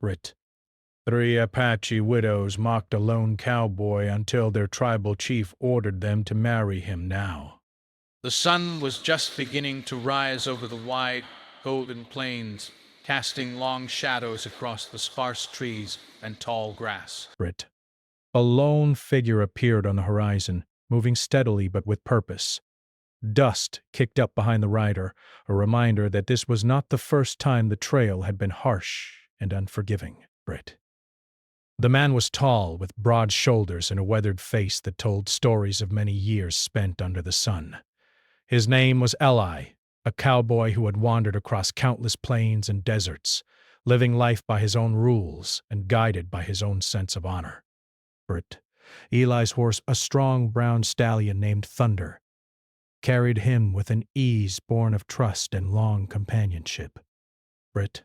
Brit. 3 Apache widows mocked a lone cowboy until their tribal chief ordered them to marry him now. The sun was just beginning to rise over the wide, golden plains, casting long shadows across the sparse trees and tall grass. Brit. A lone figure appeared on the horizon, moving steadily but with purpose. Dust kicked up behind the rider, a reminder that this was not the first time the trail had been harsh and unforgiving. Brit. The man was tall, with broad shoulders and a weathered face that told stories of many years spent under the sun. His name was Eli, a cowboy who had wandered across countless plains and deserts, living life by his own rules and guided by his own sense of honor. Brit. Eli's horse, a strong brown stallion named Thunder, carried him with an ease born of trust and long companionship. Brit.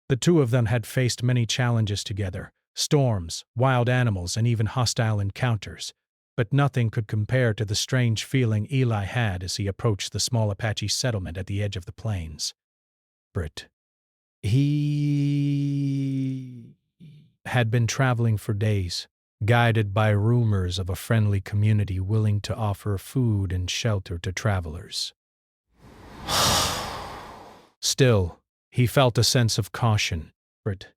The two of them had faced many challenges together, storms, wild animals, and even hostile encounters, but nothing could compare to the strange feeling Eli had as he approached the small Apache settlement at the edge of the plains. Brit. He had been traveling for days, guided by rumors of a friendly community willing to offer food and shelter to travelers. Still, he felt a sense of caution. Brit.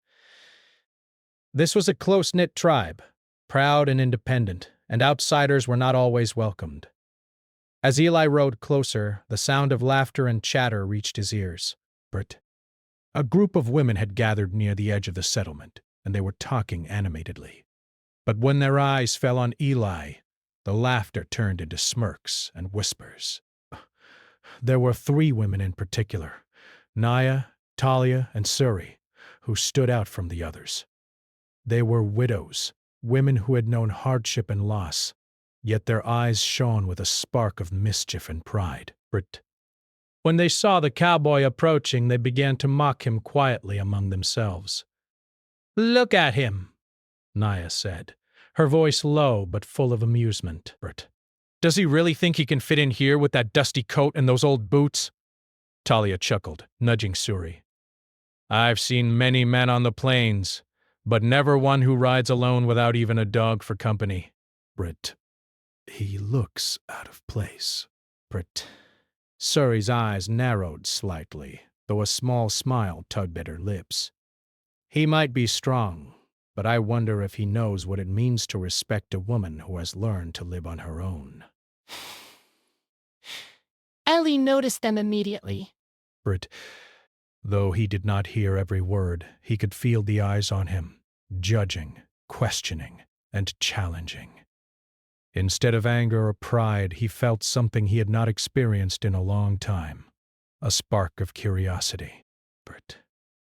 This was a close-knit tribe, proud and independent, and outsiders were not always welcomed. As Eli rode closer, the sound of laughter and chatter reached his ears. Brit. A group of women had gathered near the edge of the settlement, and they were talking animatedly. But when their eyes fell on Eli, the laughter turned into smirks and whispers. There were 3 women in particular, Naya, Talia, and Suri, who stood out from the others. They were widows, women who had known hardship and loss, yet their eyes shone with a spark of mischief and pride. Brit. When they saw the cowboy approaching, they began to mock him quietly among themselves. "Look at him," Naya said, her voice low but full of amusement. Brit. "Does he really think he can fit in here with that dusty coat and those old boots?" Talia chuckled, nudging Suri. "I've seen many men on the plains, but never one who rides alone without even a dog for company." Brit. "He looks out of place." Brit. Suri's eyes narrowed slightly, though a small smile tugged at her lips. "He might be strong, but I wonder if he knows what it means to respect a woman who has learned to live on her own." Eli noticed them immediately. Brit. Though he did not hear every word, he could feel the eyes on him, judging, questioning, and challenging. Instead of anger or pride, he felt something he had not experienced in a long time, a spark of curiosity. Brit.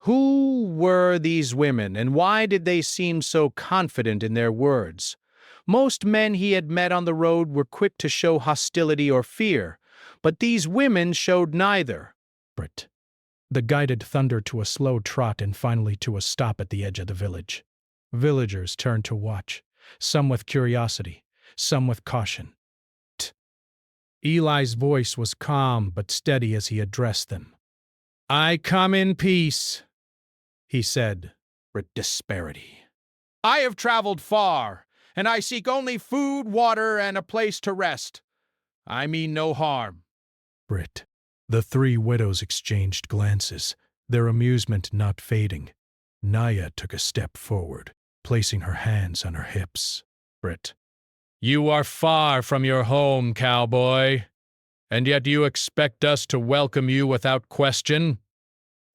Who were these women, and why did they seem so confident in their words? Most men he had met on the road were quick to show hostility or fear, but these women showed neither. Brit. The guided Thunder to a slow trot and finally to a stop at the edge of the village. Villagers turned to watch, some with curiosity, some with caution. Eli's voice was calm but steady as he addressed them. "I come in peace," he said, with disparity. "I have traveled far, and I seek only food, water, and a place to rest. I mean no harm." Brit. The 3 widows exchanged glances, their amusement not fading. Naya took a step forward, placing her hands on her hips. Brit. "You are far from your home, cowboy, and yet you expect us to welcome you without question?"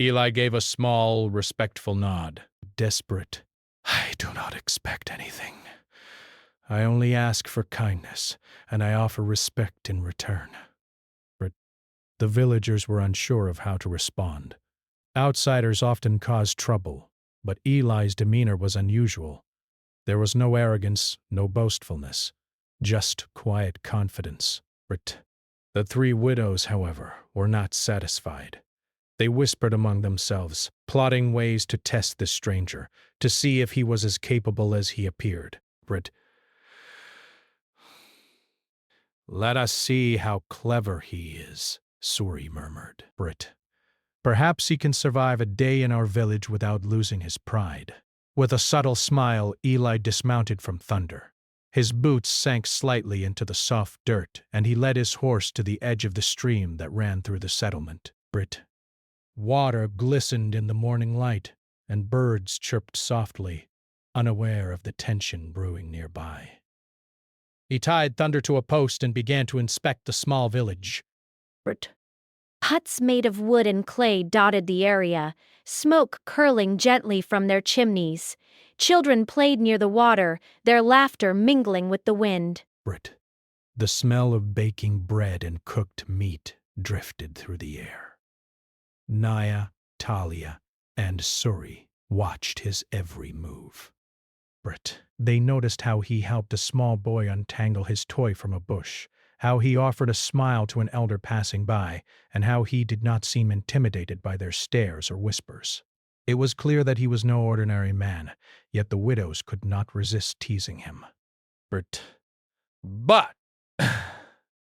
Eli gave a small, respectful nod. Desperate. "I do not expect anything. I only ask for kindness, and I offer respect in return." But the villagers were unsure of how to respond. Outsiders often caused trouble, but Eli's demeanor was unusual. There was no arrogance, no boastfulness, just quiet confidence. But the 3 widows, however, were not satisfied. They whispered among themselves, plotting ways to test this stranger, to see if he was as capable as he appeared. Brit. "Let us see how clever he is," Suri murmured. Brit. Perhaps he can survive a day in our village without losing his pride. With a subtle smile, Eli dismounted from Thunder. His boots sank slightly into the soft dirt, and he led his horse to the edge of the stream that ran through the settlement. Water glistened in the morning light, and birds chirped softly, unaware of the tension brewing nearby. He tied Thunder to a post and began to inspect the small village. Huts made of wood and clay dotted the area, smoke curling gently from their chimneys. Children played near the water, their laughter mingling with the wind. The smell of baking bread and cooked meat drifted through the air. Naya, Talia, and Suri watched his every move. They noticed how he helped a small boy untangle his toy from a bush, how he offered a smile to an elder passing by, and how he did not seem intimidated by their stares or whispers. It was clear that he was no ordinary man, yet the widows could not resist teasing him. But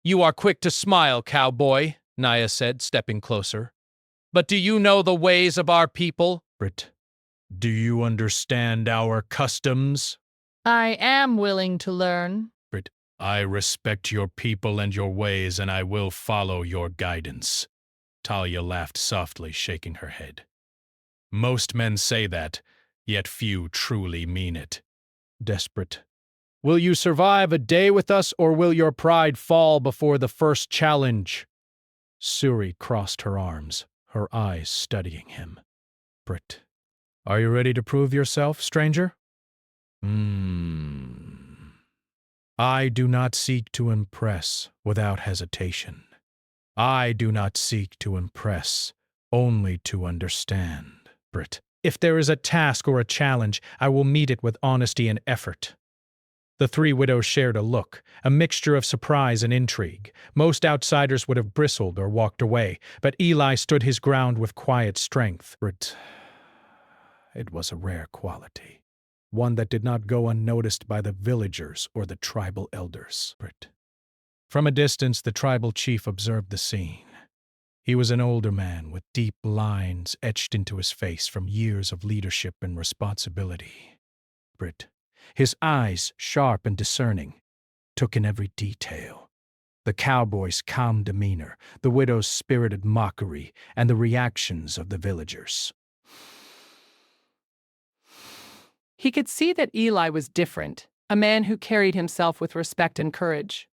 you are quick to smile, cowboy, Naya said, stepping closer. But do you know the ways of our people? Do you understand our customs? I am willing to learn. I respect your people and your ways, and I will follow your guidance. Talia laughed softly, shaking her head. Most men say that, yet few truly mean it. Desperate. Will you survive a day with us, or will your pride fall before the first challenge? Suri crossed her arms, her eyes studying him. Are you ready to prove yourself, stranger? I do not seek to impress without hesitation. I do not seek to impress, only to understand. If there is a task or a challenge, I will meet it with honesty and effort. The three widows shared a look, a mixture of surprise and intrigue. Most outsiders would have bristled or walked away, but Eli stood his ground with quiet strength. It was a rare quality, one that did not go unnoticed by the villagers or the tribal elders. From a distance, the tribal chief observed the scene. He was an older man with deep lines etched into his face from years of leadership and responsibility. His eyes, sharp and discerning, took in every detail. The cowboy's calm demeanor, the widow's spirited mockery, and the reactions of the villagers. He could see that Eli was different, a man who carried himself with respect and courage.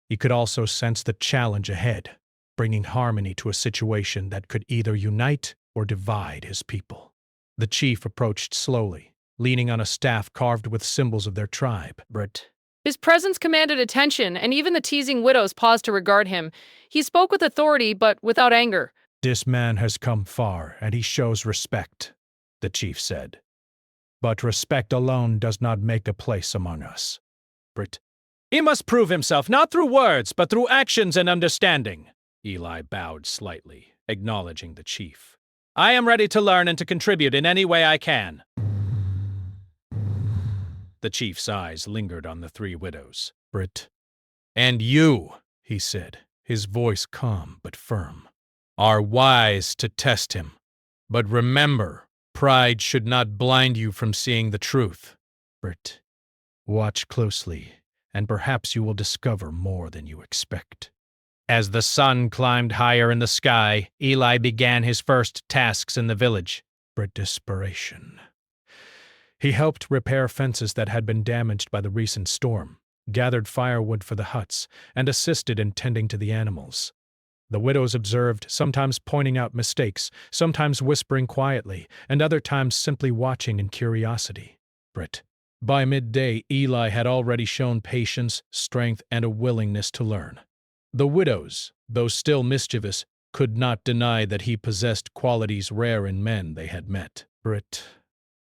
He could also sense the challenge ahead, bringing harmony to a situation that could either unite or divide his people. The chief approached slowly, leaning on a staff carved with symbols of their tribe. His presence commanded attention, and even the teasing widows paused to regard him. He spoke with authority, but without anger. This man has come far, and he shows respect, the chief said. But respect alone does not make a place among us. He must prove himself, not through words, but through actions and understanding. Eli bowed slightly, acknowledging the chief. I am ready to learn and to contribute in any way I can. The chief's eyes lingered on the three widows. And you, he said, his voice calm but firm, are wise to test him. But remember, pride should not blind you from seeing the truth. Watch closely, and perhaps you will discover more than you expect. As the sun climbed higher in the sky, Eli began his first tasks in the village. Desperation. He helped repair fences that had been damaged by the recent storm, gathered firewood for the huts, and assisted in tending to the animals. The widows observed, sometimes pointing out mistakes, sometimes whispering quietly, and other times simply watching in curiosity. By midday, Eli had already shown patience, strength, and a willingness to learn. The widows, though still mischievous, could not deny that he possessed qualities rare in men they had met.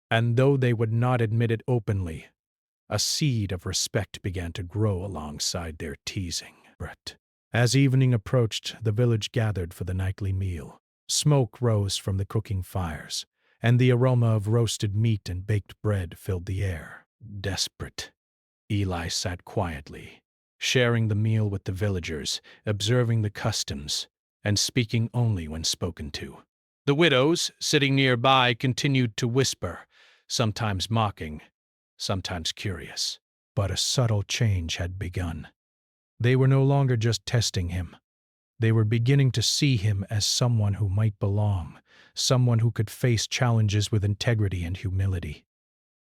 And though they would not admit it openly, a seed of respect began to grow alongside their teasing. As evening approached, the village gathered for the nightly meal. Smoke rose from the cooking fires, and the aroma of roasted meat and baked bread filled the air. Desperate, Eli sat quietly, sharing the meal with the villagers, observing the customs, and speaking only when spoken to. The widows, sitting nearby, continued to whisper, sometimes mocking, sometimes curious. But a subtle change had begun. They were no longer just testing him. They were beginning to see him as someone who might belong, someone who could face challenges with integrity and humility.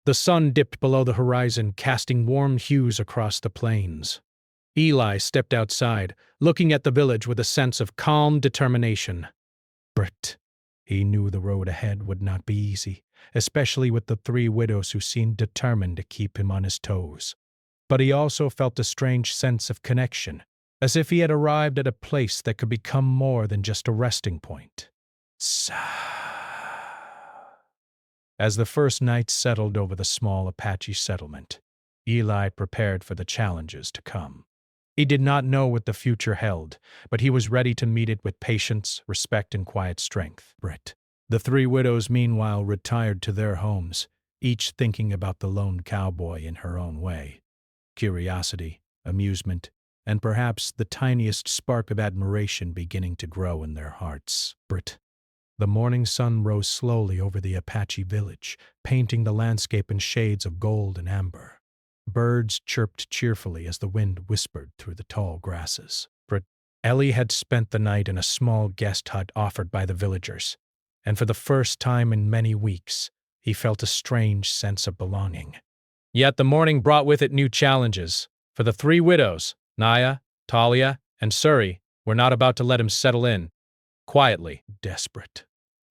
The sun dipped below the horizon, casting warm hues across the plains. Eli stepped outside, looking at the village with a sense of calm determination. But he knew the road ahead would not be easy, especially with the three widows who seemed determined to keep him on his toes. But he also felt a strange sense of connection, as if he had arrived at a place that could become more than just a resting point. As the first night settled over the small Apache settlement, Eli prepared for the challenges to come. He did not know what the future held, but he was ready to meet it with patience, respect, and quiet strength. The three widows, meanwhile, retired to their homes, each thinking about the lone cowboy in her own way. Curiosity, amusement, and perhaps the tiniest spark of admiration beginning to grow in their hearts. The morning sun rose slowly over the Apache village, painting the landscape in shades of gold and amber. Birds chirped cheerfully as the wind whispered through the tall grasses. Ellie had spent the night in a small guest hut offered by the villagers, and for the first time in many weeks, he felt a strange sense of belonging. Yet the morning brought with it new challenges, for the three widows, Naya, Talia, and Suri, were not about to let him settle in, quietly, desperate.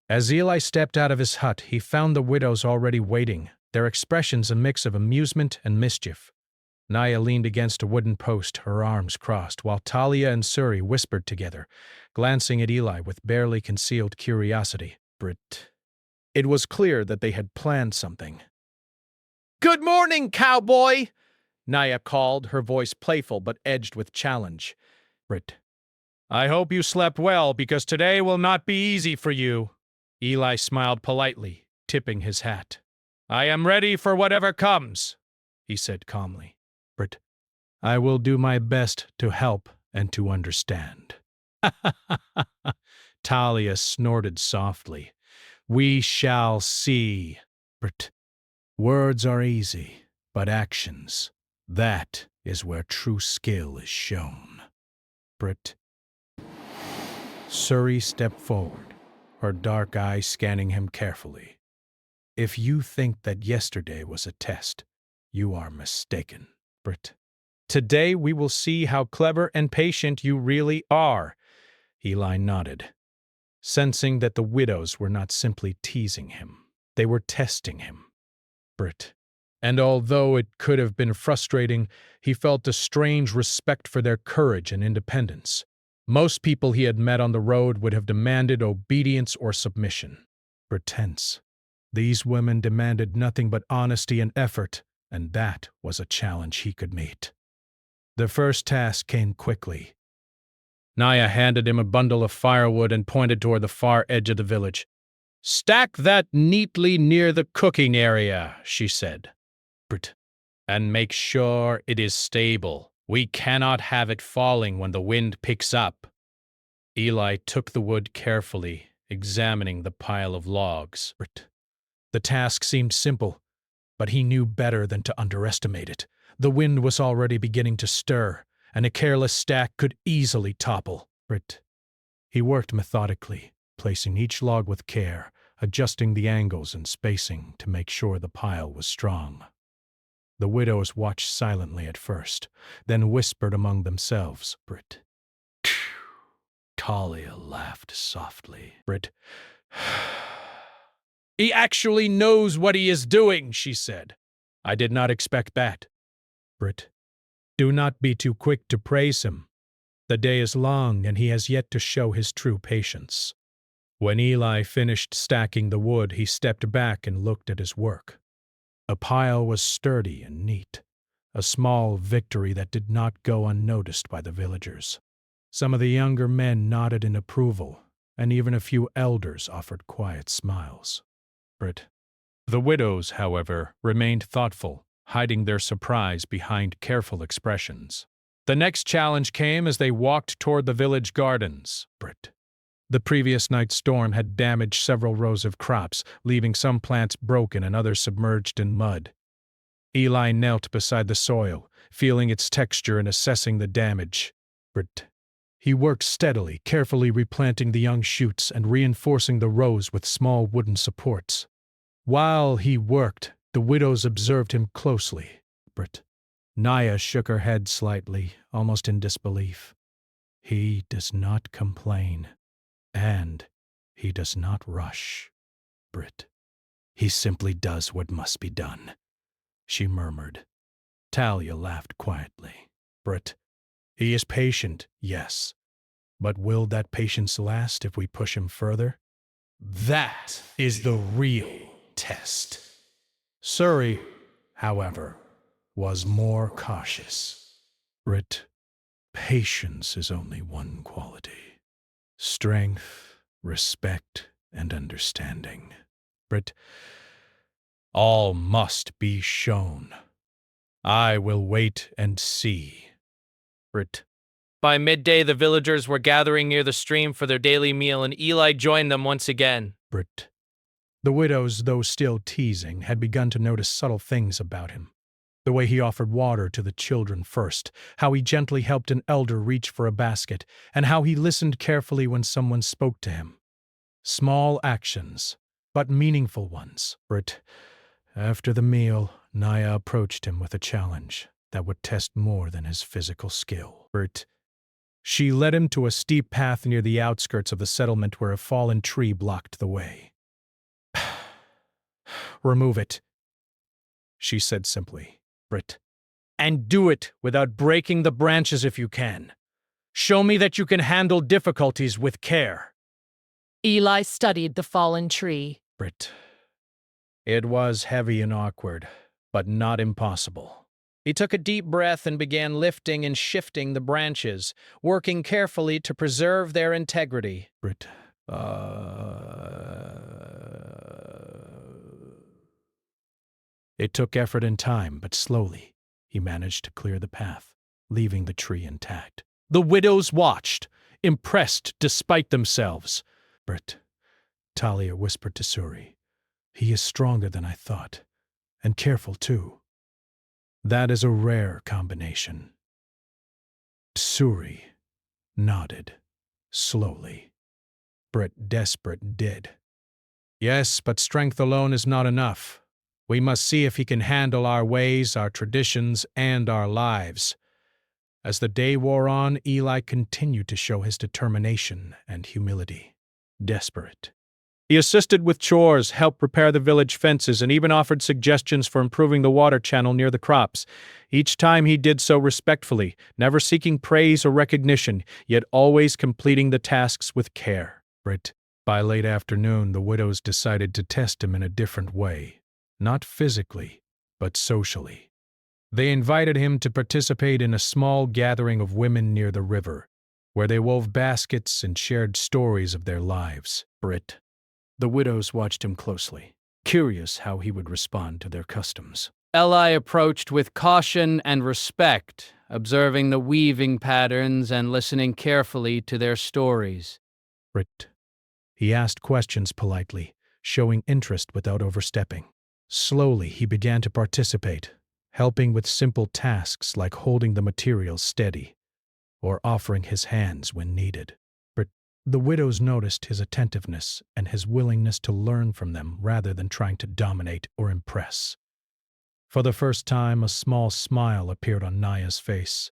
As Eli stepped out of his hut, he found the widows already waiting, their expressions a mix of amusement and mischief. Naya leaned against a wooden post, her arms crossed, while Talia and Suri whispered together, glancing at Eli with barely concealed curiosity. It was clear that they had planned something. "Good morning, cowboy!" Naya called, her voice playful but edged with challenge. "I hope you slept well, because today will not be easy for you." Eli smiled politely, tipping his hat. "I am ready for whatever comes," he said calmly. "I will do my best to help and to understand." Talia snorted softly. "We shall see." Words are easy, but actions, that is where true skill is shown. Suri stepped forward, her dark eyes scanning him carefully. "If you think that yesterday was a test, you are mistaken. Today we will see how clever and patient you really are." Eli nodded, sensing that the widows were not simply teasing him. They were testing him. And although it could have been frustrating, he felt a strange respect for their courage and independence. Most people he had met on the road would have demanded obedience or submission. Pretense. These women demanded nothing but honesty and effort, and that was a challenge he could meet. The first task came quickly. Naya handed him a bundle of firewood and pointed toward the far edge of the village. "Stack that neatly near the cooking area," she said. "And make sure it is stable. We cannot have it falling when the wind picks up." Eli took the wood carefully, examining the pile of logs. The task seemed simple, but he knew better than to underestimate it. The wind was already beginning to stir, and a careless stack could easily topple. He worked methodically, placing each log with care, adjusting the angles and spacing to make sure the pile was strong. The widows watched silently at first, then whispered among themselves. Talia laughed softly. "He actually knows what he is doing," she said. "I did not expect that." Do not be too quick to praise him. The day is long, and he has yet to show his true patience. When Eli finished stacking the wood, he stepped back and looked at his work. The pile was sturdy and neat, a small victory that did not go unnoticed by the villagers. Some of the younger men nodded in approval, and even a few elders offered quiet smiles. The widows, however, remained thoughtful, hiding their surprise behind careful expressions. The next challenge came as they walked toward the village gardens. The previous night's storm had damaged several rows of crops, leaving some plants broken and others submerged in mud. Eli knelt beside the soil, feeling its texture and assessing the damage. He worked steadily, carefully replanting the young shoots and reinforcing the rows with small wooden supports. While he worked, the widows observed him closely. Naya shook her head slightly, almost in disbelief. He does not complain, and he does not rush. He simply does what must be done, she murmured. Talia laughed quietly. He is patient, yes, but will that patience last if we push him further? That is the real test. Suri, however, was more cautious. Patience is only one quality. Strength, respect, and understanding. All must be shown. I will wait and see. By midday, the villagers were gathering near the stream for their daily meal, and Eli joined them once again. The widows, though still teasing, had begun to notice subtle things about him. The way he offered water to the children first, how he gently helped an elder reach for a basket, and how he listened carefully when someone spoke to him. Small actions, but meaningful ones. After the meal, Naya approached him with a challenge that would test more than his physical skill. She led him to a steep path near the outskirts of the settlement where a fallen tree blocked the way. Remove it, she said simply. And do it without breaking the branches if you can. Show me that you can handle difficulties with care. Eli studied the fallen tree. It was heavy and awkward, but not impossible. He took a deep breath and began lifting and shifting the branches, working carefully to preserve their integrity. It took effort and time, but slowly he managed to clear the path, leaving the tree intact. The widows watched, impressed despite themselves. Talia whispered to Suri, "He is stronger than I thought, and careful too. That is a rare combination." Suri nodded, slowly. Desperate, did. "Yes, but strength alone is not enough. We must see if he can handle our ways, our traditions, and our lives." As the day wore on, Eli continued to show his determination and humility. Desperate. He assisted with chores, helped repair the village fences, and even offered suggestions for improving the water channel near the crops. Each time he did so respectfully, never seeking praise or recognition, yet always completing the tasks with care. By late afternoon, the widows decided to test him in a different way. Not physically, but socially. They invited him to participate in a small gathering of women near the river, where they wove baskets and shared stories of their lives. The widows watched him closely, curious how he would respond to their customs. Eli approached with caution and respect, observing the weaving patterns and listening carefully to their stories. He asked questions politely, showing interest without overstepping. Slowly, he began to participate, helping with simple tasks like holding the materials steady or offering his hands when needed. The widows noticed his attentiveness and his willingness to learn from them rather than trying to dominate or impress. For the first time, a small smile appeared on Naya's face.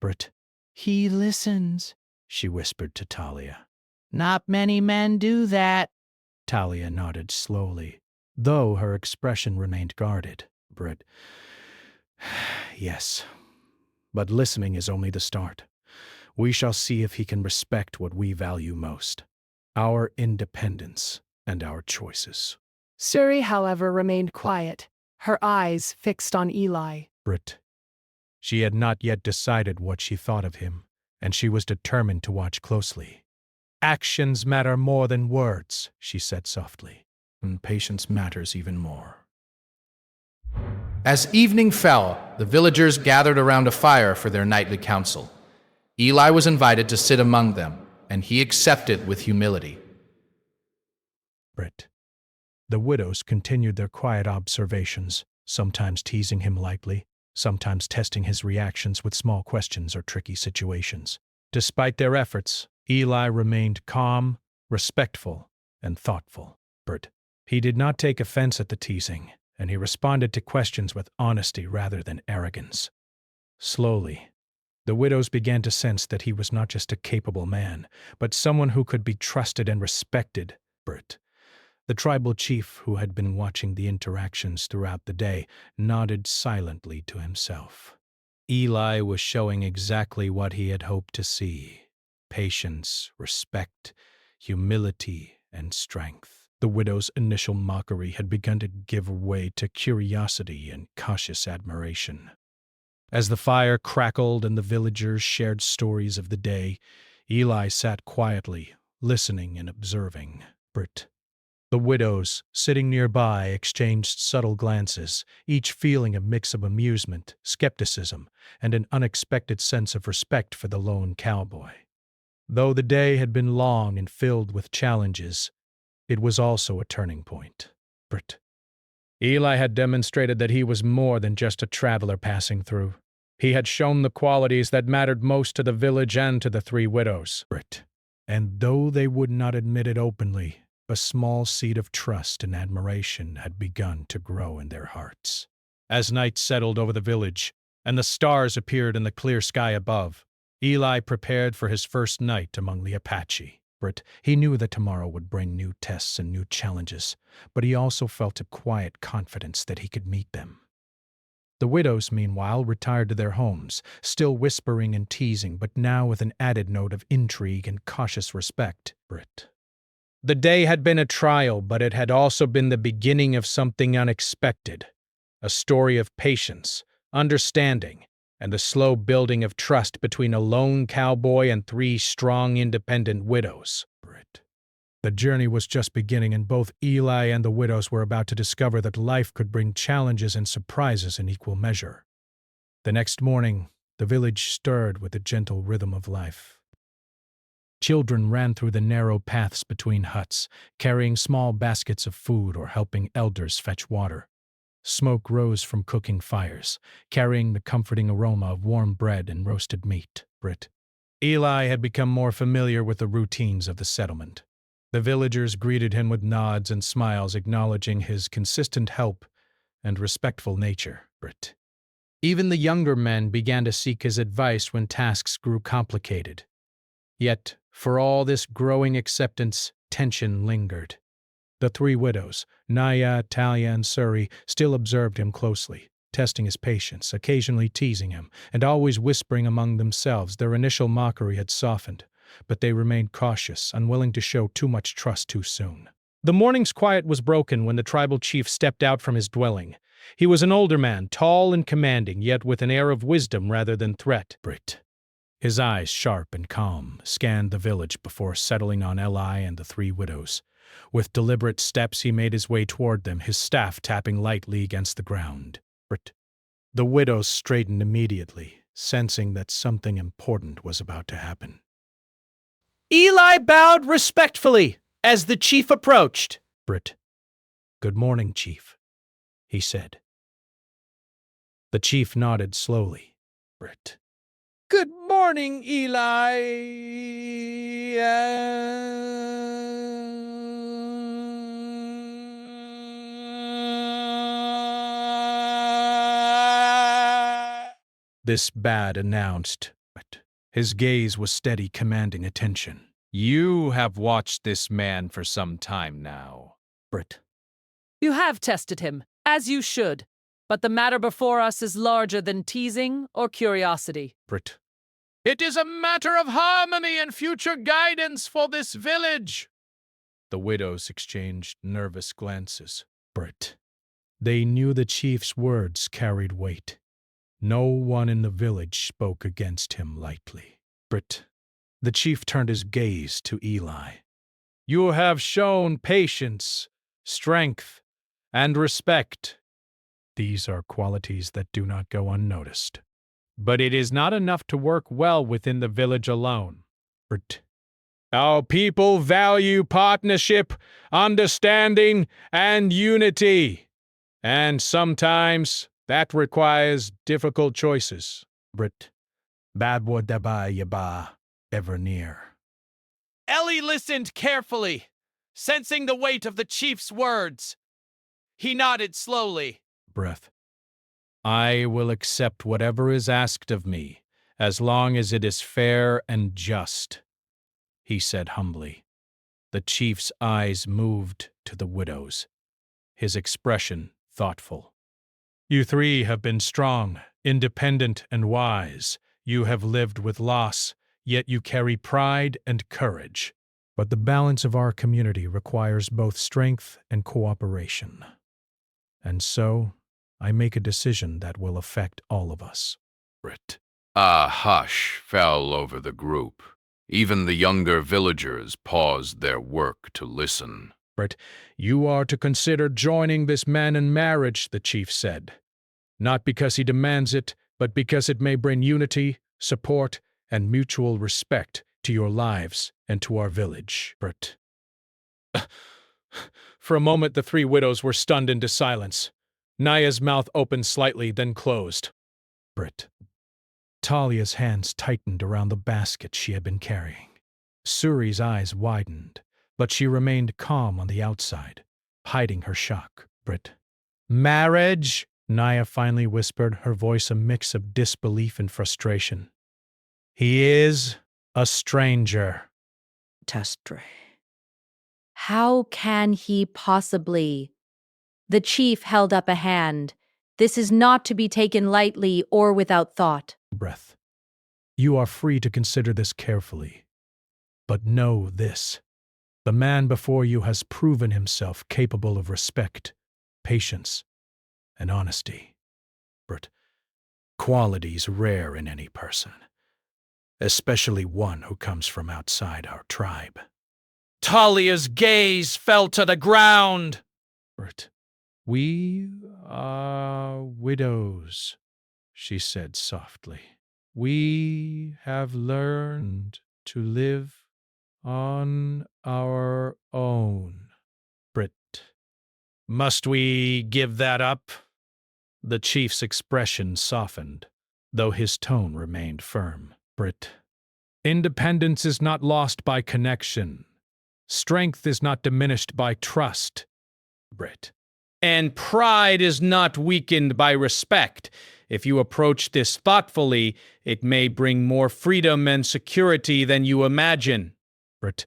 He listens, she whispered to Talia. Not many men do that. Talia nodded slowly, though her expression remained guarded. Yes, but listening is only the start. We shall see if he can respect what we value most, our independence and our choices. Suri, however, remained quiet, her eyes fixed on Eli. She had not yet decided what she thought of him, and she was determined to watch closely. Actions matter more than words, she said softly, and patience matters even more. As evening fell, the villagers gathered around a fire for their nightly council. Eli was invited to sit among them, and he accepted with humility. Brit. The widows continued their quiet observations, sometimes teasing him lightly, sometimes testing his reactions with small questions or tricky situations. Despite their efforts, Eli remained calm, respectful, and thoughtful. Brit. He did not take offense at the teasing, and he responded to questions with honesty rather than arrogance. Slowly, the widows began to sense that he was not just a capable man, but someone who could be trusted and respected. Brit. The tribal chief, who had been watching the interactions throughout the day, nodded silently to himself. Eli was showing exactly what he had hoped to see: patience, respect, humility, and strength. The widow's initial mockery had begun to give way to curiosity and cautious admiration. As the fire crackled and the villagers shared stories of the day, Eli sat quietly, listening and observing. Brit. The widows, sitting nearby, exchanged subtle glances, each feeling a mix of amusement, skepticism, and an unexpected sense of respect for the lone cowboy. Though the day had been long and filled with challenges, it was also a turning point. Brit. Eli had demonstrated that he was more than just a traveler passing through. He had shown the qualities that mattered most to the village and to the three widows. Brit. And though they would not admit it openly, a small seed of trust and admiration had begun to grow in their hearts. As night settled over the village, and the stars appeared in the clear sky above, Eli prepared for his first night among the Apache. Brit. He knew that tomorrow would bring new tests and new challenges, but he also felt a quiet confidence that he could meet them. The widows, meanwhile, retired to their homes, still whispering and teasing, but now with an added note of intrigue and cautious respect. Brit. The day had been a trial, but it had also been the beginning of something unexpected. A story of patience, understanding, and the slow building of trust between a lone cowboy and three strong, independent widows. Brit. The journey was just beginning, and both Eli and the widows were about to discover that life could bring challenges and surprises in equal measure. The next morning, the village stirred with the gentle rhythm of life. Children ran through the narrow paths between huts, carrying small baskets of food or helping elders fetch water. Smoke rose from cooking fires, carrying the comforting aroma of warm bread and roasted meat. Brit. Eli had become more familiar with the routines of the settlement. The villagers greeted him with nods and smiles, acknowledging his consistent help and respectful nature. Brit. Even the younger men began to seek his advice when tasks grew complicated. Yet, for all this growing acceptance, tension lingered. The three widows, Naya, Talia, and Suri, still observed him closely, testing his patience, occasionally teasing him, and always whispering among themselves. Their initial mockery had softened, but they remained cautious, unwilling to show too much trust too soon. The morning's quiet was broken when the tribal chief stepped out from his dwelling. He was an older man, tall and commanding, yet with an air of wisdom rather than threat. Brit. His eyes, sharp and calm, scanned the village before settling on Eli and the three widows. With deliberate steps he made his way toward them, his staff tapping lightly against the ground. Brit. The widows straightened immediately, sensing that something important was about to happen. Eli bowed respectfully as the chief approached. Brit. "Good morning, Chief," he said. The chief nodded slowly. Brit. Good morning, Eli. This bad announced, but his gaze was steady, commanding attention. You have watched this man for some time now. Brit. You have tested him, as you should, but the matter before us is larger than teasing or curiosity. Brit. It is a matter of harmony and future guidance for this village. The widows exchanged nervous glances. Brit. They knew the chief's words carried weight. No one in the village spoke against him lightly. Brit. The chief turned his gaze to Eli. You have shown patience, strength, and respect. These are qualities that do not go unnoticed. but it is not enough to work well within the village alone. Brit. Our people value partnership, understanding, and unity. And sometimes that requires difficult choices. Brit. Babwa daba yaba, ever near. Ellie listened carefully, sensing the weight of the chief's words. He nodded slowly. Breath. I will accept whatever is asked of me, as long as it is fair and just, he said humbly. The chief's eyes moved to the widows, his expression thoughtful. You three have been strong, independent, and wise. You have lived with loss, yet you carry pride and courage. But the balance of our community requires both strength and cooperation. And so, I make a decision that will affect all of us. Brit. A hush fell over the group. Even the younger villagers paused their work to listen. Brit, you are to consider joining this man in marriage, the chief said. Not because he demands it, but because it may bring unity, support, and mutual respect to your lives and to our village. Brit. For a moment, the three widows were stunned into silence. Naya's mouth opened slightly, then closed. Brit. Talia's hands tightened around the basket she had been carrying. Suri's eyes widened, but she remained calm on the outside, hiding her shock. Brit. Marriage? Naya finally whispered, her voice a mix of disbelief and frustration. He is a stranger. Testre. How can he possibly? The chief held up a hand. This is not to be taken lightly or without thought. Breath. You are free to consider this carefully. But know this. The man before you has proven himself capable of respect, patience, and honesty. Brit. Qualities rare in any person, especially one who comes from outside our tribe. Talia's gaze fell to the ground. Brit. We are widows, she said softly. We have learned to live on our own. Brit. Must we give that up? The chief's expression softened, though his tone remained firm. Brit. Independence is not lost by connection. Strength is not diminished by trust. Brit. And pride is not weakened by respect. If you approach this thoughtfully, it may bring more freedom and security than you imagine. Brit.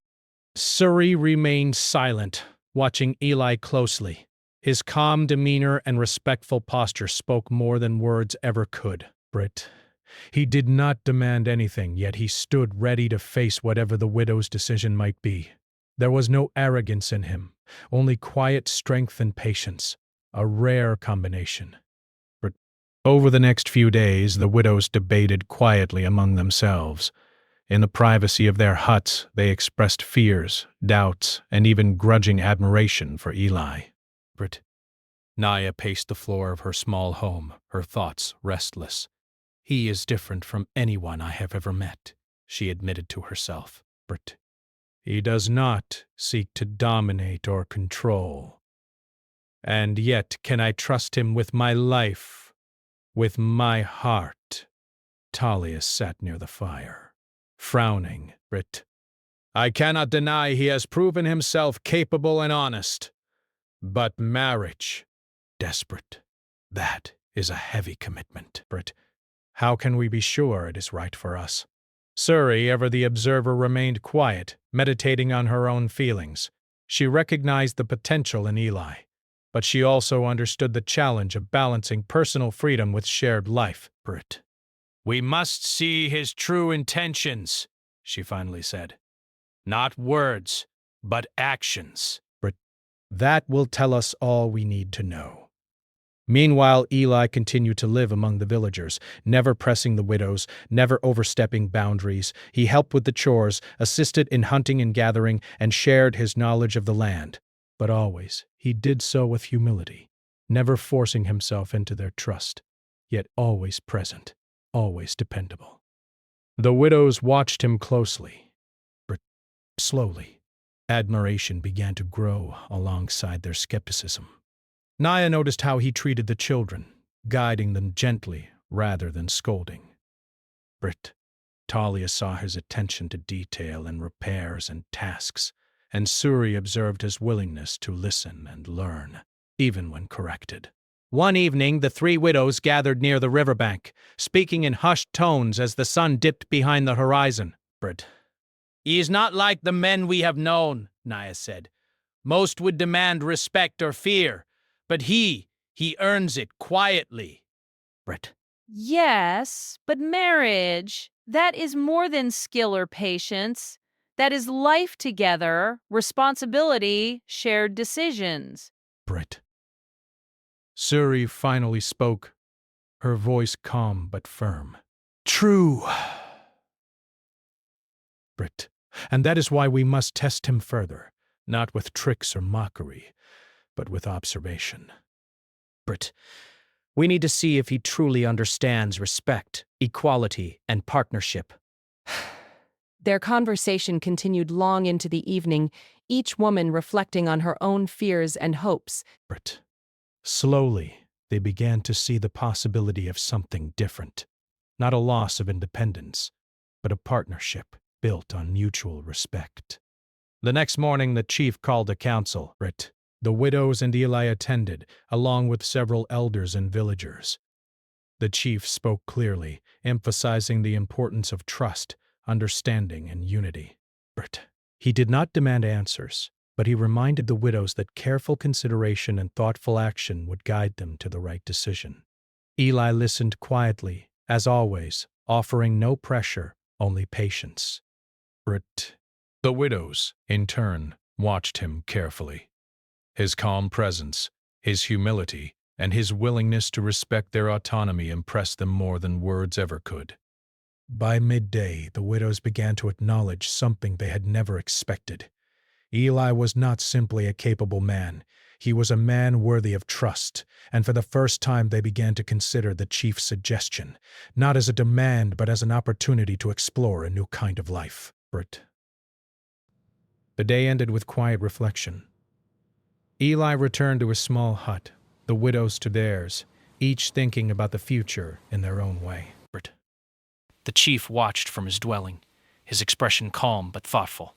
Suri remained silent, watching Eli closely. His calm demeanor and respectful posture spoke more than words ever could. Brit. He did not demand anything, yet he stood ready to face whatever the widow's decision might be. There was no arrogance in him, only quiet strength and patience, a rare combination. But over the next few days, the widows debated quietly among themselves. In the privacy of their huts, they expressed fears, doubts, and even grudging admiration for Eli. Brit. Naya paced the floor of her small home, her thoughts restless. He is different from anyone I have ever met, she admitted to herself. Brit. He does not seek to dominate or control. And yet can I trust him with my life, with my heart? Talia sat near the fire, frowning. Brit. I cannot deny he has proven himself capable and honest. But marriage, desperate, that is a heavy commitment. Brit. How can we be sure it is right for us? Suri, ever the observer, remained quiet, meditating on her own feelings. She recognized the potential in Eli, but she also understood the challenge of balancing personal freedom with shared life. Brit. We must see his true intentions, she finally said. Not words, but actions. Brit. That will tell us all we need to know. Meanwhile, Eli continued to live among the villagers, never pressing the widows, never overstepping boundaries. He helped with the chores, assisted in hunting and gathering, and shared his knowledge of the land. But always, he did so with humility, never forcing himself into their trust, yet always present. always dependable. The widows watched him closely, but slowly. Admiration began to grow alongside their skepticism. Naya noticed how he treated the children, guiding them gently rather than scolding. Brit, Talia saw his attention to detail in repairs and tasks, and Suri observed his willingness to listen and learn, even when corrected. One evening, the three widows gathered near the riverbank, speaking in hushed tones as the sun dipped behind the horizon. Brit, "He is not like the men we have known," Naya said. "Most would demand respect or fear, but he earns it quietly." Brit, Yes, but marriage, that is more than skill or patience. That is life together, responsibility, shared decisions. Brit. Suri finally spoke, her voice calm but firm. "True, Brit, and that is why we must test him further, not with tricks or mockery, but with observation. Brit, we need to see if he truly understands respect, equality, and partnership." Their conversation continued long into the evening, each woman reflecting on her own fears and hopes. Brit. Slowly, they began to see the possibility of something different. Not a loss of independence, but a partnership built on mutual respect. The next morning, the chief called a council. Brit. The widows and Eli attended, along with several elders and villagers. The chief spoke clearly, emphasizing the importance of trust, understanding, and unity. Brit. He did not demand answers, but he reminded the widows that careful consideration and thoughtful action would guide them to the right decision. Eli listened quietly, as always, offering no pressure, only patience. Brit. The widows, in turn, watched him carefully. His calm presence, his humility, and his willingness to respect their autonomy impressed them more than words ever could. By midday, the widows began to acknowledge something they had never expected. Eli was not simply a capable man. He was a man worthy of trust, and for the first time they began to consider the chief's suggestion, not as a demand but as an opportunity to explore a new kind of life. Brit. The day ended with quiet reflection. Eli returned to his small hut, the widows to theirs, each thinking about the future in their own way. Brit. The chief watched from his dwelling, his expression calm but thoughtful.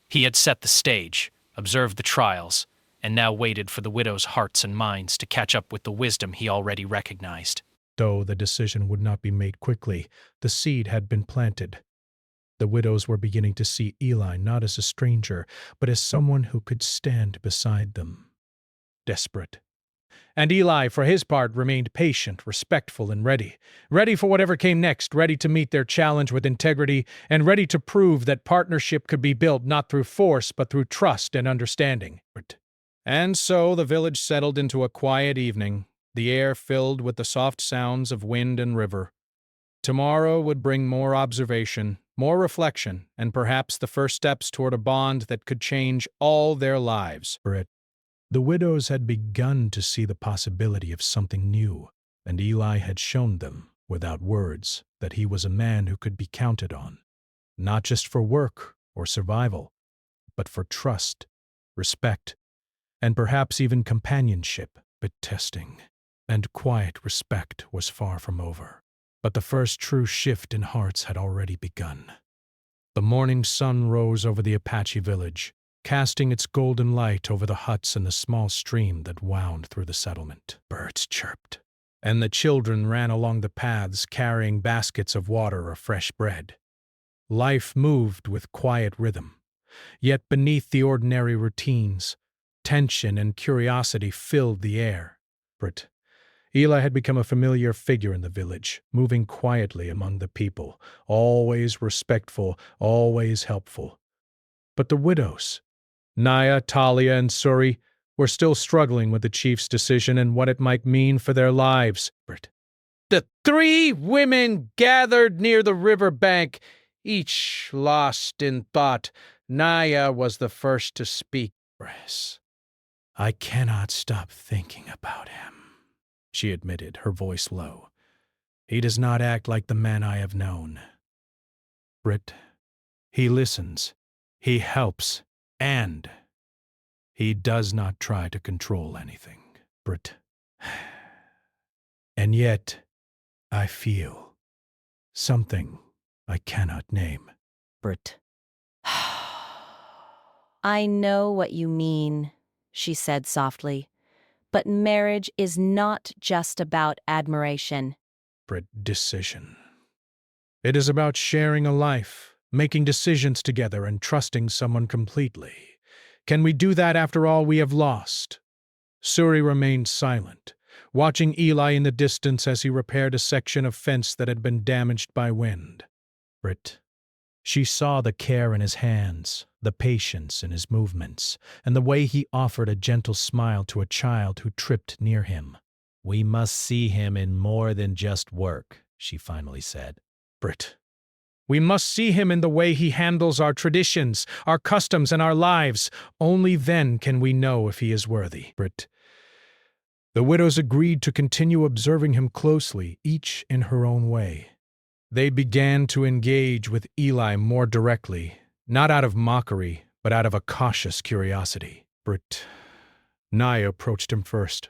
He had set the stage, observed the trials, and now waited for the widows' hearts and minds to catch up with the wisdom he already recognized. Though the decision would not be made quickly, the seed had been planted. The widows were beginning to see Eli not as a stranger, but as someone who could stand beside them. Desperate. And Eli, for his part, remained patient, respectful, and ready. Ready for whatever came next, ready to meet their challenge with integrity, and ready to prove that partnership could be built not through force, but through trust and understanding. And so the village settled into a quiet evening, the air filled with the soft sounds of wind and river. Tomorrow would bring more observation, more reflection, and perhaps the first steps toward a bond that could change all their lives. The widows had begun to see the possibility of something new, and Eli had shown them, without words, that he was a man who could be counted on, not just for work or survival, but for trust, respect, and perhaps even companionship. But testing and quiet respect was far from over. But the first true shift in hearts had already begun. The morning sun rose over the Apache village, casting its golden light over the huts and the small stream that wound through the settlement. Birds chirped, and the children ran along the paths carrying baskets of water or fresh bread. Life moved with quiet rhythm, yet beneath the ordinary routines, tension and curiosity filled the air. Eli had become a familiar figure in the village, moving quietly among the people, always respectful, always helpful. But the widows, Naya, Talia, and Suri, were still struggling with the chief's decision and what it might mean for their lives. The three women gathered near the river bank, each lost in thought. Naya was the first to speak. "I cannot stop thinking about him," she admitted, her voice low. He does not act like the man I have known. Brit, he listens, he helps, and he does not try to control anything. Brit. And yet, I feel something I cannot name. Brit. I know what you mean, she said softly. But marriage is not just about admiration. Brit, decision. It is about sharing a life, making decisions together, and trusting someone completely. Can we do that after all we have lost? Suri remained silent, watching Eli in the distance as he repaired a section of fence that had been damaged by wind. Brit. She saw the care in his hands, the patience in his movements, and the way he offered a gentle smile to a child who tripped near him. "We must see him in more than just work," she finally said. Brit. "We must see him in the way he handles our traditions, our customs, and our lives. Only then can we know if he is worthy." Brit. The widows agreed to continue observing him closely, each in her own way. They began to engage with Eli more directly, not out of mockery, but out of a cautious curiosity. Brit. Naya approached him first.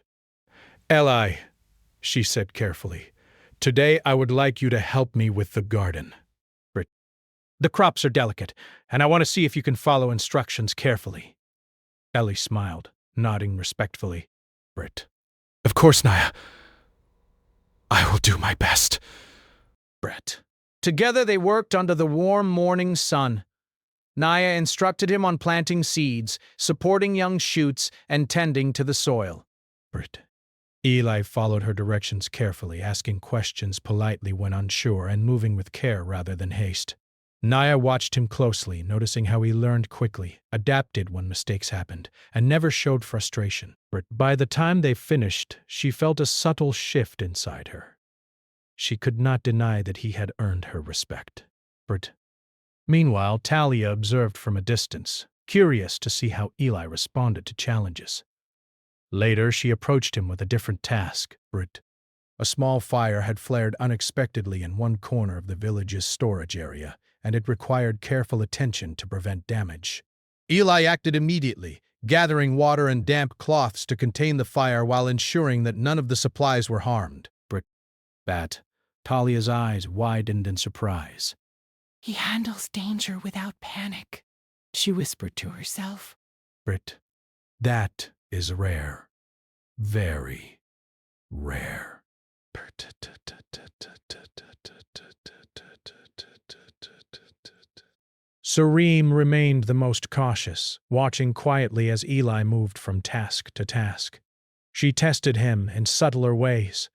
"Eli," she said carefully, "today I would like you to help me with the garden." Brit. "The crops are delicate, and I want to see if you can follow instructions carefully." Ellie smiled, nodding respectfully. Brit. "Of course, Naya. I will do my best." Brit. Together they worked under the warm morning sun. Naya instructed him on planting seeds, supporting young shoots, and tending to the soil. Brit. Eli followed her directions carefully, asking questions politely when unsure and moving with care rather than haste. Naya watched him closely, noticing how he learned quickly, adapted when mistakes happened, and never showed frustration. But by the time they finished, she felt a subtle shift inside her. She could not deny that he had earned her respect. Brit. Meanwhile, Talia observed from a distance, curious to see how Eli responded to challenges. Later, she approached him with a different task. Brit. A small fire had flared unexpectedly in one corner of the village's storage area, and it required careful attention to prevent damage. Eli acted immediately, gathering water and damp cloths to contain the fire while ensuring that none of the supplies were harmed. Brit. Talia's eyes widened in surprise. He handles danger without panic, she whispered to herself. Brit. That is rare. Very rare. Sareem remained the most cautious, watching quietly as Eli moved from task to task. She tested him in subtler ways,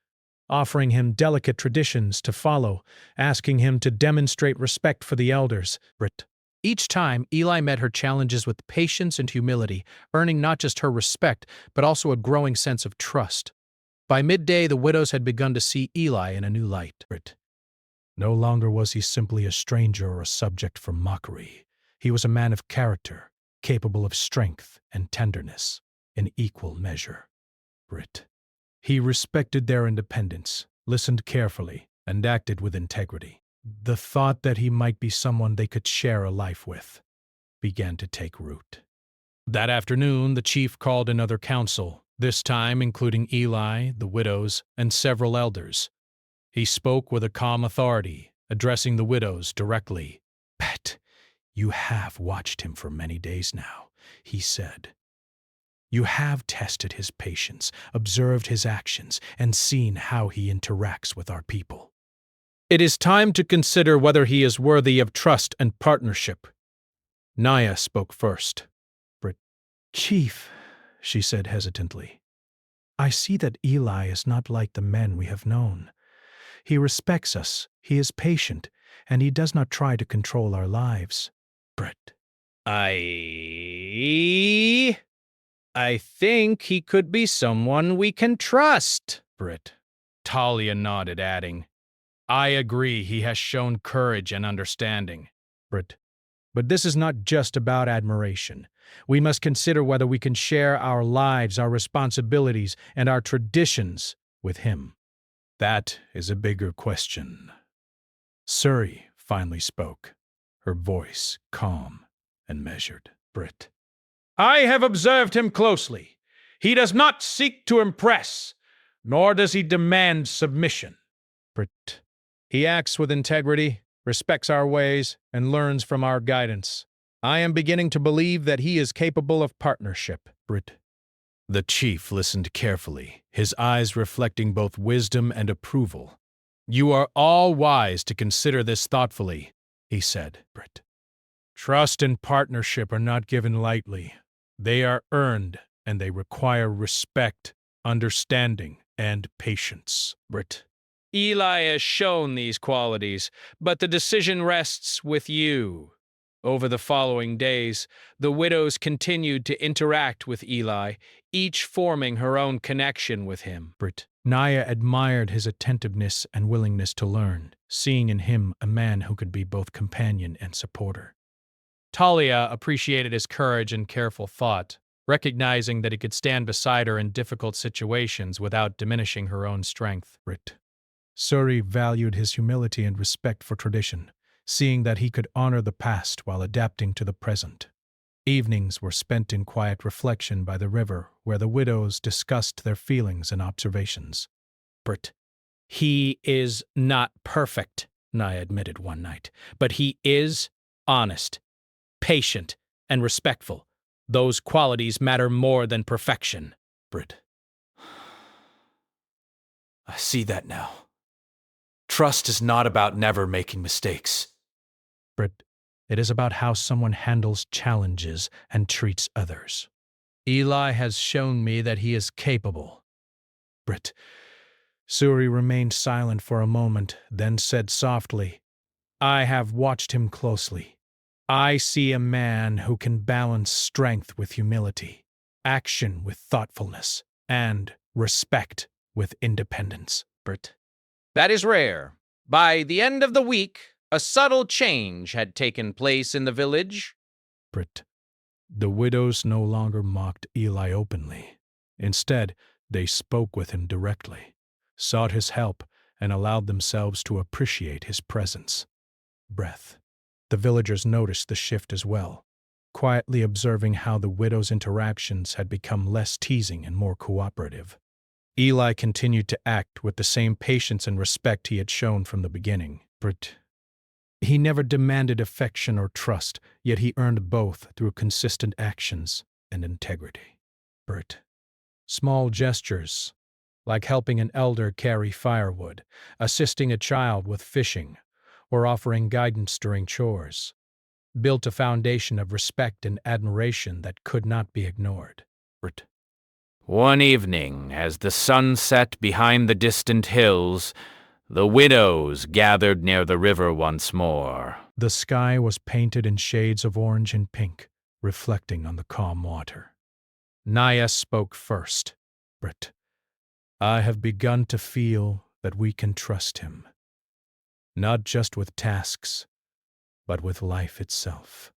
offering him delicate traditions to follow, asking him to demonstrate respect for the elders. Brit. Each time, Eli met her challenges with patience and humility, earning not just her respect, but also a growing sense of trust. By midday, the widows had begun to see Eli in a new light. Brit. No longer was he simply a stranger or a subject for mockery. He was a man of character, capable of strength and tenderness in equal measure. Brit. He respected their independence, listened carefully, and acted with integrity. The thought that he might be someone they could share a life with began to take root. That afternoon, the chief called another council, this time including Eli, the widows, and several elders. He spoke with a calm authority, addressing the widows directly. "Bet, you have watched him for many days now," he said. "You have tested his patience, observed his actions, and seen how he interacts with our people. It is time to consider whether he is worthy of trust and partnership." Naya spoke first. Brit. "Chief," she said hesitantly, "I see that Eli is not like the men we have known. He respects us, he is patient, and he does not try to control our lives." Brit. I think he could be someone we can trust." Brit. Talia nodded, adding, "I agree, he has shown courage and understanding." Brit. But this is not just about admiration. We must consider whether we can share our lives, our responsibilities, and our traditions with him. That is a bigger question. Suri finally spoke, her voice calm and measured. Brit. I have observed him closely. He does not seek to impress, nor does he demand submission. Brit. He acts with integrity, respects our ways, and learns from our guidance. I am beginning to believe that he is capable of partnership. Brit. The chief listened carefully, his eyes reflecting both wisdom and approval. You are all wise to consider this thoughtfully, he said. Brit. Trust and partnership are not given lightly. They are earned, and they require respect, understanding, and patience. Brit. Eli has shown these qualities, but the decision rests with you. Over the following days, the widows continued to interact with Eli, each forming her own connection with him. Brit. Naya admired his attentiveness and willingness to learn, seeing in him a man who could be both companion and supporter. Talia appreciated his courage and careful thought, recognizing that he could stand beside her in difficult situations without diminishing her own strength. Brit. Suri valued his humility and respect for tradition, seeing that he could honor the past while adapting to the present. Evenings were spent in quiet reflection by the river, where the widows discussed their feelings and observations. Brit. He is not perfect, Naya admitted one night, but he is honest, patient, and respectful. Those qualities matter more than perfection. Brit. I see that now. Trust is not about never making mistakes. Brit. It is about how someone handles challenges and treats others. Eli has shown me that he is capable. Brit. Suri remained silent for a moment, then said softly, I have watched him closely. I see a man who can balance strength with humility, action with thoughtfulness, and respect with independence. Brit. That is rare. By the end of the week, a subtle change had taken place in the village. Brit. The widows no longer mocked Eli openly. Instead, they spoke with him directly, sought his help, and allowed themselves to appreciate his presence. Breath. The villagers noticed the shift as well, quietly observing how the widows' interactions had become less teasing and more cooperative. Eli continued to act with the same patience and respect he had shown from the beginning. Brit. He never demanded affection or trust, yet he earned both through consistent actions and integrity. Brit. Small gestures, like helping an elder carry firewood, assisting a child with fishing, or offering guidance during chores, built a foundation of respect and admiration that could not be ignored. Brit. One evening, as the sun set behind the distant hills, the widows gathered near the river once more. The sky was painted in shades of orange and pink, reflecting on the calm water. Naya spoke first. Brit. I have begun to feel that we can trust him. Not just with tasks, but with life itself.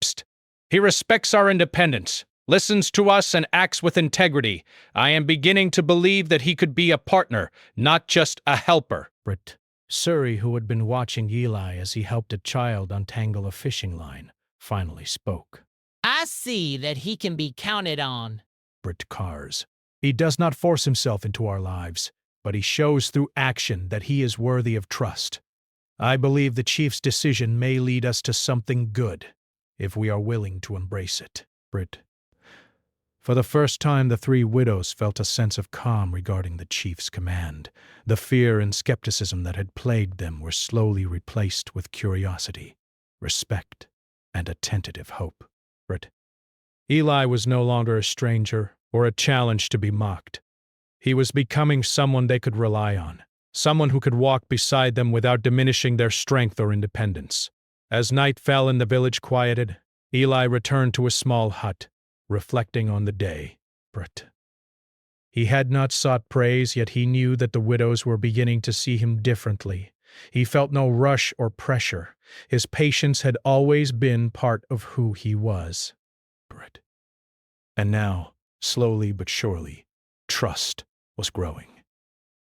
Psst. He respects our independence, listens to us, and acts with integrity. I am beginning to believe that he could be a partner, not just a helper. Brit. Suri, who had been watching Eli as he helped a child untangle a fishing line, finally spoke. I see that he can be counted on. Brit Cars. He does not force himself into our lives, but he shows through action that he is worthy of trust. I believe the chief's decision may lead us to something good, if we are willing to embrace it. Brit. For the first time, the three widows felt a sense of calm regarding the chief's command. The fear and skepticism that had plagued them were slowly replaced with curiosity, respect, and a tentative hope. Brit. Eli was no longer a stranger or a challenge to be mocked. He was becoming someone they could rely on, someone who could walk beside them without diminishing their strength or independence. As night fell and the village quieted, Eli returned to a small hut, reflecting on the day. Brit. He had not sought praise, yet he knew that the widows were beginning to see him differently. He felt no rush or pressure. His patience had always been part of who he was. Brit. And now, slowly but surely, trust was growing.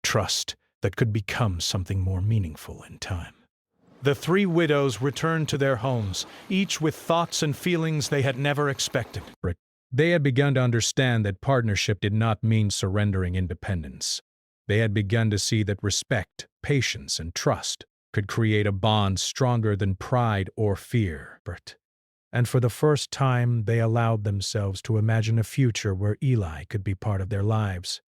Trust that could become something more meaningful in time. The three widows returned to their homes, each with thoughts and feelings they had never expected. They had begun to understand that partnership did not mean surrendering independence. They had begun to see that respect, patience, and trust could create a bond stronger than pride or fear. And for the first time, they allowed themselves to imagine a future where Eli could be part of their lives.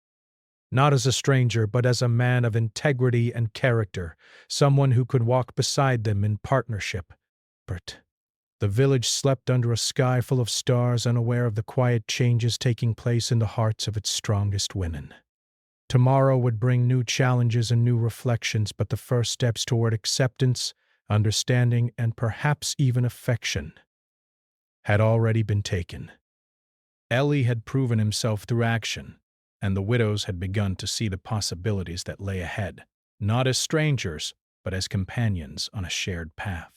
Not as a stranger, but as a man of integrity and character, someone who could walk beside them in partnership. The village slept under a sky full of stars, unaware of the quiet changes taking place in the hearts of its strongest women. Tomorrow would bring new challenges and new reflections, but the first steps toward acceptance, understanding, and perhaps even affection had already been taken. Eli had proven himself through action, and the widows had begun to see the possibilities that lay ahead, not as strangers, but as companions on a shared path.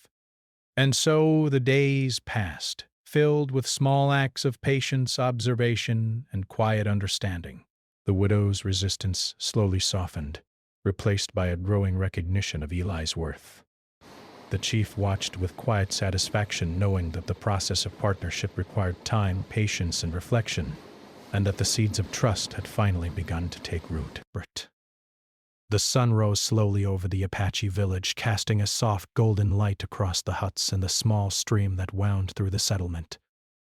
And so the days passed, filled with small acts of patience, observation, and quiet understanding. The widow's resistance slowly softened, replaced by a growing recognition of Eli's worth. The chief watched with quiet satisfaction, knowing that the process of partnership required time, patience, and reflection, and that the seeds of trust had finally begun to take root. The sun rose slowly over the Apache village, casting a soft golden light across the huts and the small stream that wound through the settlement.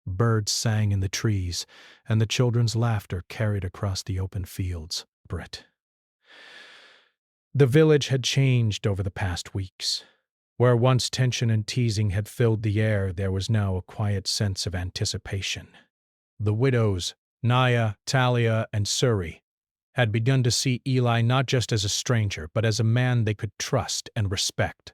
Birds sang in the trees, and the children's laughter carried across the open fields. The village had changed over the past weeks. Where once tension and teasing had filled the air, there was now a quiet sense of anticipation. The widows, Naya, Talia, and Suri, had begun to see Eli not just as a stranger, but as a man they could trust and respect.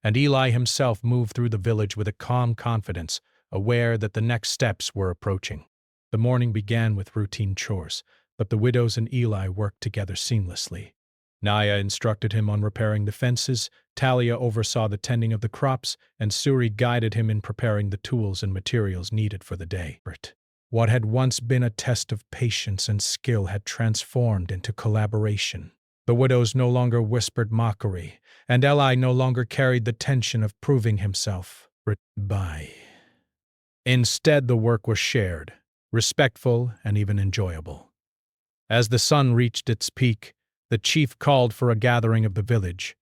And Eli himself moved through the village with a calm confidence, aware that the next steps were approaching. The morning began with routine chores, but the widows and Eli worked together seamlessly. Naya instructed him on repairing the fences, Talia oversaw the tending of the crops, and Suri guided him in preparing the tools and materials needed for the day. What had once been a test of patience and skill had transformed into collaboration. The widows no longer whispered mockery, and Eli no longer carried the tension of proving himself. Instead, the work was shared, respectful, and even enjoyable. As the sun reached its peak, the chief called for a gathering of the village.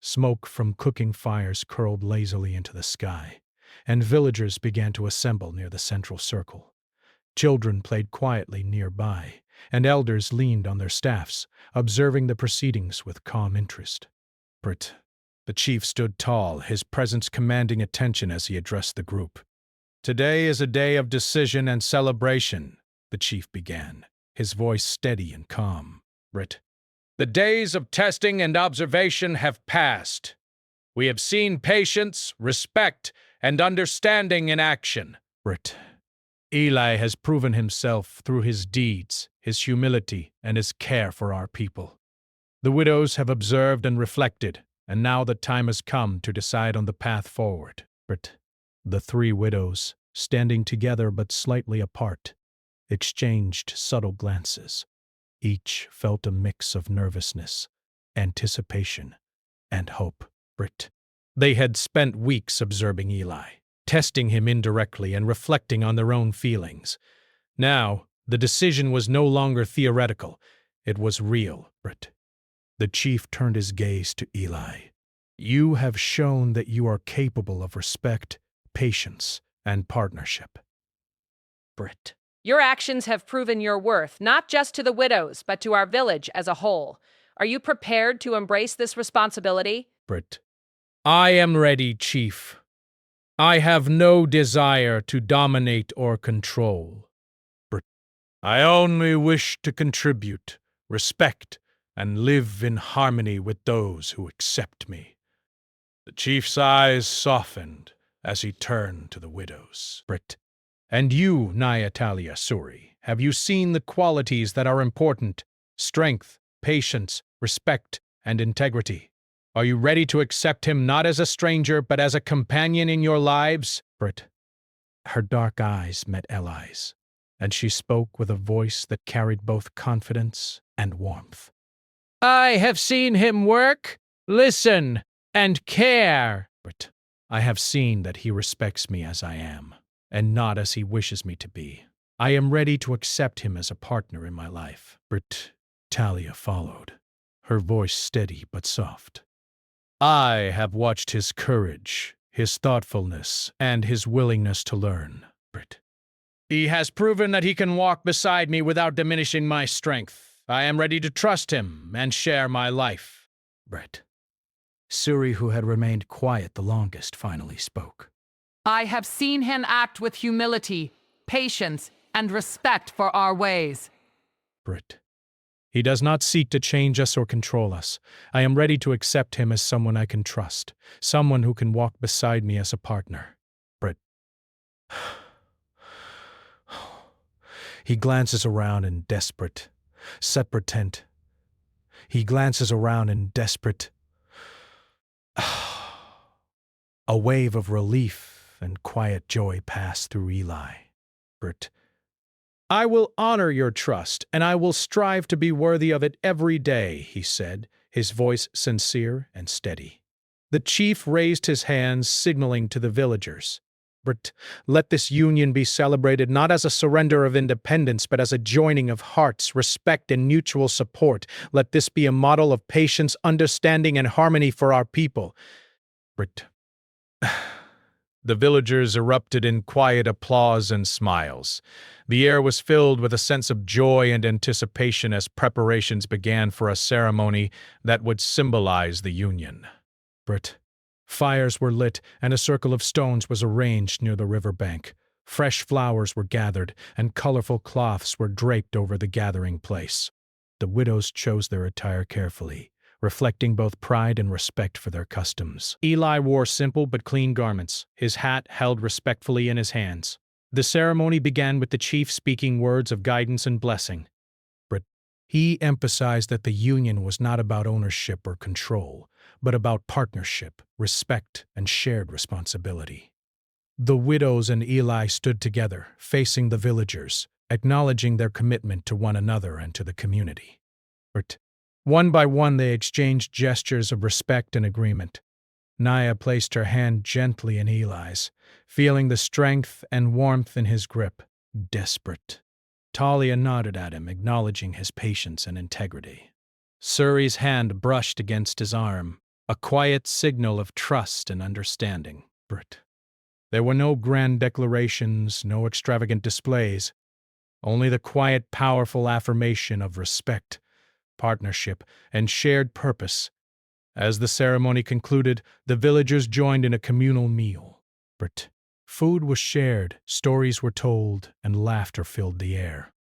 Smoke from cooking fires curled lazily into the sky, and villagers began to assemble near the central circle. Children played quietly nearby, and elders leaned on their staffs, observing the proceedings with calm interest. The chief stood tall, his presence commanding attention as he addressed the group. "Today is a day of decision and celebration," the chief began, his voice steady and calm. "The days of testing and observation have passed. We have seen patience, respect, and understanding in action. Eli has proven himself through his deeds, his humility, and his care for our people. The widows have observed and reflected, and now the time has come to decide on the path forward." The three widows, standing together but slightly apart, exchanged subtle glances. Each felt a mix of nervousness, anticipation, and hope. They had spent weeks observing Eli, testing him indirectly and reflecting on their own feelings. Now, the decision was no longer theoretical, it was real. The chief turned his gaze to Eli. "You have shown that you are capable of respect, patience, and partnership." Your actions have proven your worth, not just to the widows, but to our village as a whole. Are you prepared to embrace this responsibility? "I am ready, Chief. I have no desire to dominate or control. I only wish to contribute, respect, and live in harmony with those who accept me." The chief's eyes softened as he turned to the widows. "And you, Naya, Talia, Suri, have you seen the qualities that are important? Strength, patience, respect, and integrity. Are you ready to accept him not as a stranger, but as a companion in your lives?" Her dark eyes met Eli's, and she spoke with a voice that carried both confidence and warmth. I have seen him work, listen, and care. But I have seen that he respects me as I am, and not as he wishes me to be. I am ready to accept him as a partner in my life. But Talia followed, her voice steady but soft. I have watched his courage, his thoughtfulness, and his willingness to learn. But He has proven that he can walk beside me without diminishing my strength. I am ready to trust him and share my life. Brett. Suri, who had remained quiet the longest, finally spoke. I have seen him act with humility, patience, and respect for our ways. Brett. He does not seek to change us or control us. I am ready to accept him as someone I can trust, someone who can walk beside me as a partner. Brett. He glances around in desperate, separate. He glances around in desperate. A wave of relief and quiet joy passed through Eli. Brett. I will honor your trust, and I will strive to be worthy of it every day, he said, his voice sincere and steady. The chief raised his hands, signaling to the villagers. But let this union be celebrated not as a surrender of independence, but as a joining of hearts, respect, and mutual support. Let this be a model of patience, understanding, and harmony for our people. But the villagers erupted in quiet applause and smiles. The air was filled with a sense of joy and anticipation as preparations began for a ceremony that would symbolize the union. Brett. Fires were lit, and a circle of stones was arranged near the river bank. Fresh flowers were gathered, and colorful cloths were draped over the gathering place. The widows chose their attire carefully, reflecting both pride and respect for their customs. Eli wore simple but clean garments, his hat held respectfully in his hands. The ceremony began with the chief speaking words of guidance and blessing. But he emphasized that the union was not about ownership or control, but about partnership, respect, and shared responsibility. The widows and Eli stood together, facing the villagers, acknowledging their commitment to one another and to the community. But one by one they exchanged gestures of respect and agreement. Naya placed her hand gently in Eli's, feeling the strength and warmth in his grip. Desperate. Talia nodded at him, acknowledging his patience and integrity. Suri's hand brushed against his arm, a quiet signal of trust and understanding. Brett. There were no grand declarations, no extravagant displays, only the quiet, powerful affirmation of respect, partnership, and shared purpose. As the ceremony concluded, the villagers joined in a communal meal. Brett. Food was shared, stories were told, and laughter filled the air.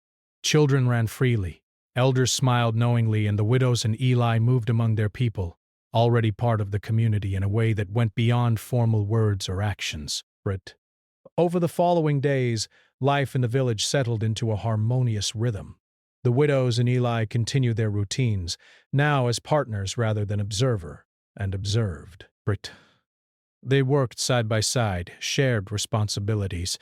Children ran freely, elders smiled knowingly, and the widows and Eli moved among their people, already part of the community in a way that went beyond formal words or actions. Brett. Over the following days, life in the village settled into a harmonious rhythm. The widows and Eli continued their routines, now as partners rather than observer and observed. Brett. They worked side by side, shared responsibilities,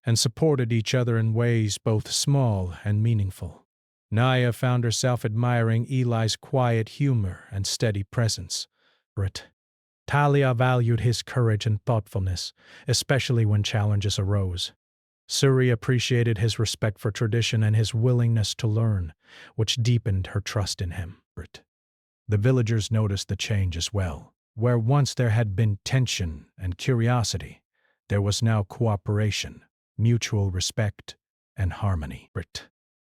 and supported each other in ways both small and meaningful. Naya found herself admiring Eli's quiet humor and steady presence. Brett. Talia valued his courage and thoughtfulness, especially when challenges arose. Suri appreciated his respect for tradition and his willingness to learn, which deepened her trust in him. Brett. The villagers noticed the change as well. Where once there had been tension and curiosity, there was now cooperation, mutual respect, and harmony. Brett.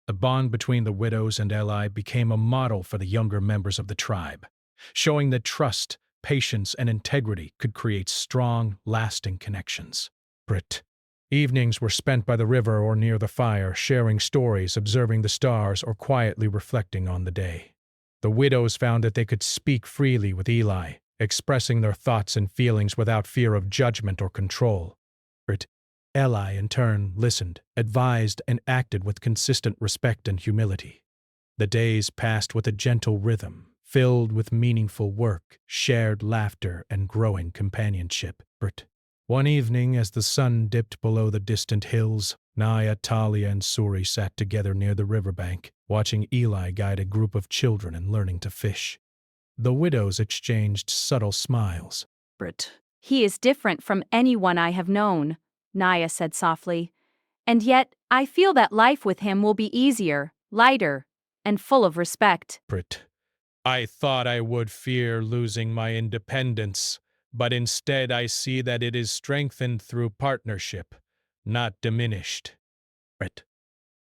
The bond between the widows and Eli became a model for the younger members of the tribe, showing that trust, patience, and integrity could create strong, lasting connections. Brett. Evenings were spent by the river or near the fire, sharing stories, observing the stars, or quietly reflecting on the day. The widows found that they could speak freely with Eli, expressing their thoughts and feelings without fear of judgment or control. Brett. Eli, in turn, listened, advised, and acted with consistent respect and humility. The days passed with a gentle rhythm, filled with meaningful work, shared laughter, and growing companionship. Brett. One evening, as the sun dipped below the distant hills, Naya, Talia, and Suri sat together near the riverbank, watching Eli guide a group of children and learning to fish. The widows exchanged subtle smiles. He is different from anyone I have known, Naya said softly. And yet, I feel that life with him will be easier, lighter, and full of respect. I thought I would fear losing my independence, but instead I see that it is strengthened through partnership, not diminished.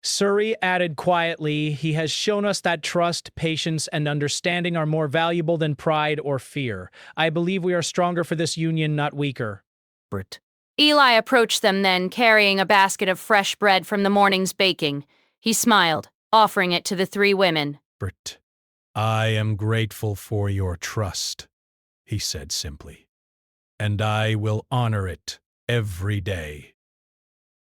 Suri added quietly, he has shown us that trust, patience, and understanding are more valuable than pride or fear. I believe we are stronger for this union, not weaker. Eli approached them then, carrying a basket of fresh bread from the morning's baking. He smiled, offering it to the three women. I am grateful for your trust, he said simply, and I will honor it every day.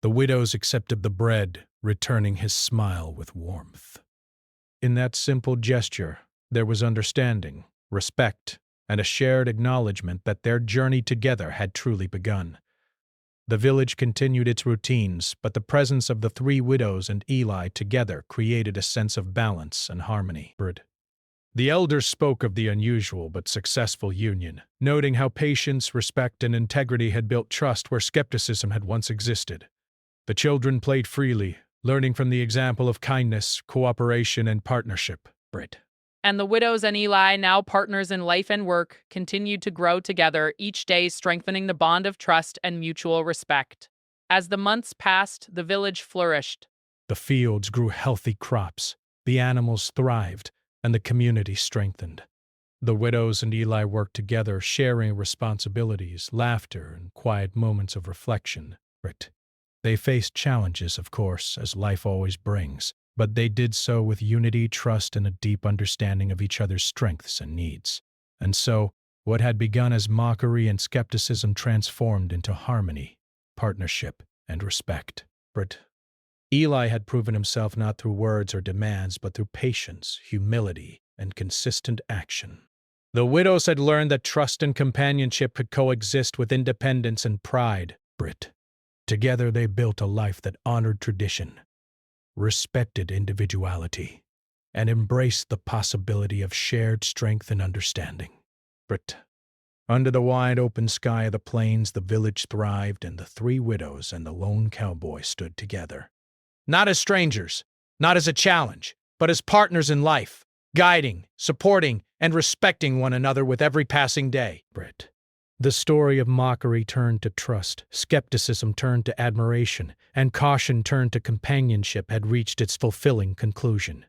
The widows accepted the bread, returning his smile with warmth. In that simple gesture, there was understanding, respect, and a shared acknowledgement that their journey together had truly begun. The village continued its routines, but the presence of the three widows and Eli together created a sense of balance and harmony. The elders spoke of the unusual but successful union, noting how patience, respect, and integrity had built trust where skepticism had once existed. The children played freely, learning from the example of kindness, cooperation, and partnership. And the widows and Eli, now partners in life and work, continued to grow together, each day strengthening the bond of trust and mutual respect. As the months passed, the village flourished. The fields grew healthy crops, the animals thrived, and the community strengthened. The widows and Eli worked together, sharing responsibilities, laughter, and quiet moments of reflection. They faced challenges, of course, as life always brings, but they did so with unity, trust, and a deep understanding of each other's strengths and needs. And so, what had begun as mockery and skepticism transformed into harmony, partnership, and respect. Eli had proven himself not through words or demands, but through patience, humility, and consistent action. The widows had learned that trust and companionship could coexist with independence and pride. Together they built a life that honored tradition, respected individuality, and embraced the possibility of shared strength and understanding. Under the wide open sky of the plains, the village thrived, and the three widows and the lone cowboy stood together. Not as strangers, not as a challenge, but as partners in life, guiding, supporting, and respecting one another with every passing day. The story of mockery turned to trust, skepticism turned to admiration, and caution turned to companionship had reached its fulfilling conclusion.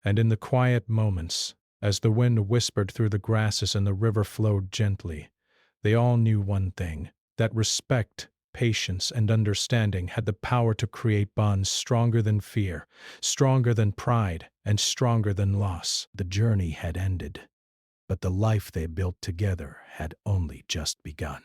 And in the quiet moments, as the wind whispered through the grasses and the river flowed gently, they all knew one thing, that respect, patience, and understanding had the power to create bonds stronger than fear, stronger than pride, and stronger than loss. The journey had ended, but the life they built together had only just begun.